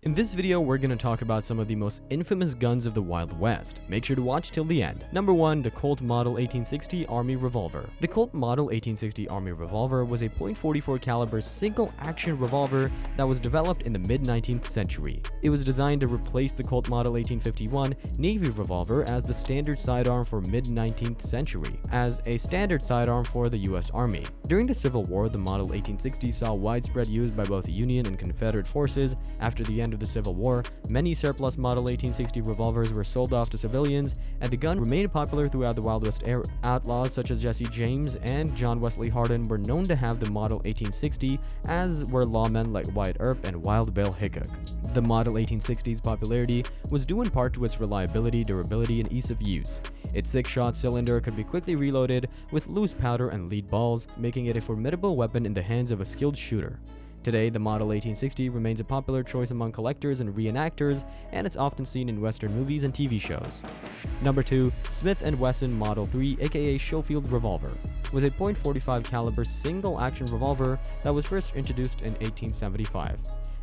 In this video, we're going to talk about some of the most infamous guns of the Wild West. Make sure to watch till the end. Number 1. The Colt Model 1860 Army Revolver. The Colt Model 1860 Army Revolver was a .44 caliber single-action revolver that was developed in the mid-19th century. It was designed to replace the Colt Model 1851 Navy Revolver as the standard sidearm for mid-19th century, as a standard sidearm for the U.S. Army. During the Civil War, the Model 1860 saw widespread use by both Union and Confederate forces. After the end of the Civil War, many surplus Model 1860 revolvers were sold off to civilians, and the gun remained popular throughout the Wild West era. Outlaws such as Jesse James and John Wesley Hardin were known to have the Model 1860, as were lawmen like Wyatt Earp and Wild Bill Hickok. The Model 1860's popularity was due in part to its reliability, durability, and ease of use. Its 6-shot cylinder could be quickly reloaded with loose powder and lead balls, making it a formidable weapon in the hands of a skilled shooter. Today, the Model 1860 remains a popular choice among collectors and reenactors, and it's often seen in Western movies and TV shows. Number 2. Smith & Wesson Model 3 aka Schofield Revolver was a .45 caliber single-action revolver that was first introduced in 1875.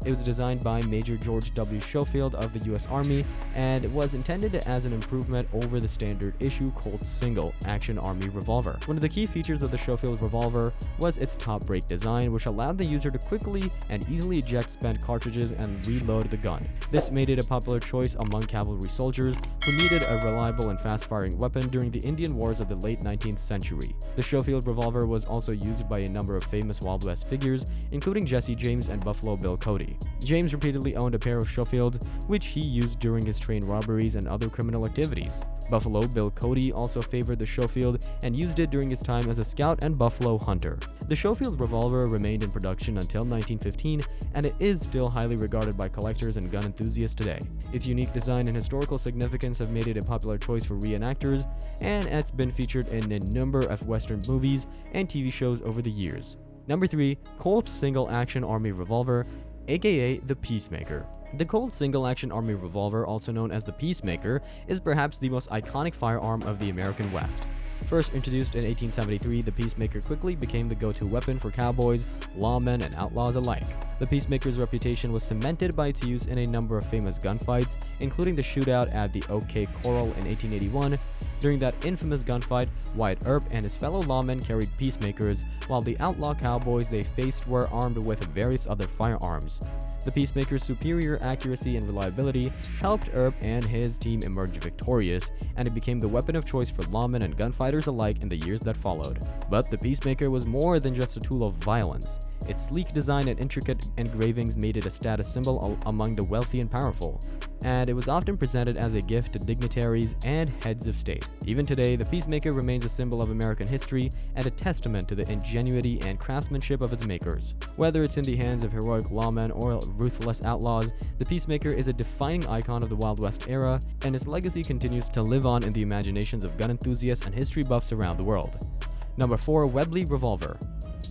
It was designed by Major George W. Schofield of the U.S. Army and was intended as an improvement over the standard issue Colt single-action Army revolver. One of the key features of the Schofield revolver was its top break design, which allowed the user to quickly and easily eject spent cartridges and reload the gun. This made it a popular choice among cavalry soldiers who needed a reliable and fast-firing weapon during the Indian Wars of the late 19th century. The Schofield revolver was also used by a number of famous Wild West figures, including Jesse James and Buffalo Bill Cody. James repeatedly owned a pair of Schofields, which he used during his train robberies and other criminal activities. Buffalo Bill Cody also favored the Schofield and used it during his time as a scout and buffalo hunter. The Schofield revolver remained in production until 1915, and it is still highly regarded by collectors and gun enthusiasts today. Its unique design and historical significance have made it a popular choice for reenactors, and it's been featured in a number of Western movies and TV shows over the years. Number 3. Colt Single-Action Army Revolver aka the Peacemaker. The Colt single-action Army revolver, also known as the Peacemaker, is perhaps the most iconic firearm of the American West. First introduced in 1873, the Peacemaker quickly became the go-to weapon for cowboys, lawmen, and outlaws alike. The Peacemaker's reputation was cemented by its use in a number of famous gunfights, including the shootout at the OK Corral in 1881. During that infamous gunfight, Wyatt Earp and his fellow lawmen carried Peacemakers, while the outlaw cowboys they faced were armed with various other firearms. The Peacemaker's superior accuracy and reliability helped Earp and his team emerge victorious, and it became the weapon of choice for lawmen and gunfighters alike in the years that followed. But the Peacemaker was more than just a tool of violence. Its sleek design and intricate engravings made it a status symbol among the wealthy and powerful, and it was often presented as a gift to dignitaries and heads of state. Even today, the Peacemaker remains a symbol of American history and a testament to the ingenuity and craftsmanship of its makers. Whether it's in the hands of heroic lawmen or ruthless outlaws, the Peacemaker is a defining icon of the Wild West era, and its legacy continues to live on in the imaginations of gun enthusiasts and history buffs around the world. Number 4. Webley Revolver.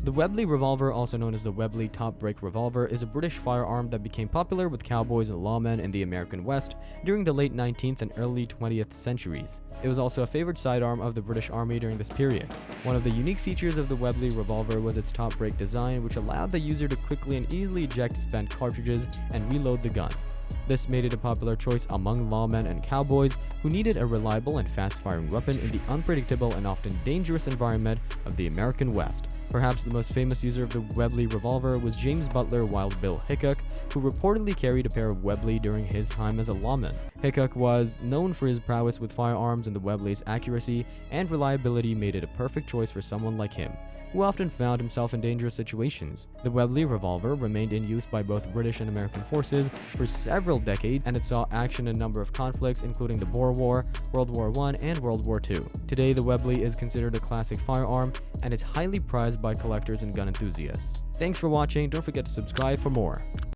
The Webley revolver, also known as the Webley Top Break Revolver, is a British firearm that became popular with cowboys and lawmen in the American West during the late 19th and early 20th centuries. It was also a favored sidearm of the British Army during this period. One of the unique features of the Webley revolver was its top break design, which allowed the user to quickly and easily eject spent cartridges and reload the gun. This made it a popular choice among lawmen and cowboys who needed a reliable and fast-firing weapon in the unpredictable and often dangerous environment of the American West. Perhaps the most famous user of the Webley revolver was James Butler Wild Bill Hickok, who reportedly carried a pair of Webley during his time as a lawman. Hickok was known for his prowess with firearms, and the Webley's accuracy and reliability made it a perfect choice for someone like him, who often found himself in dangerous situations. The Webley revolver remained in use by both British and American forces for several decades, and it saw action in a number of conflicts, including the Boer War, World War I, and World War II. Today, the Webley is considered a classic firearm, and it's highly prized by collectors and gun enthusiasts. Thanks for watching. Don't forget to subscribe for more.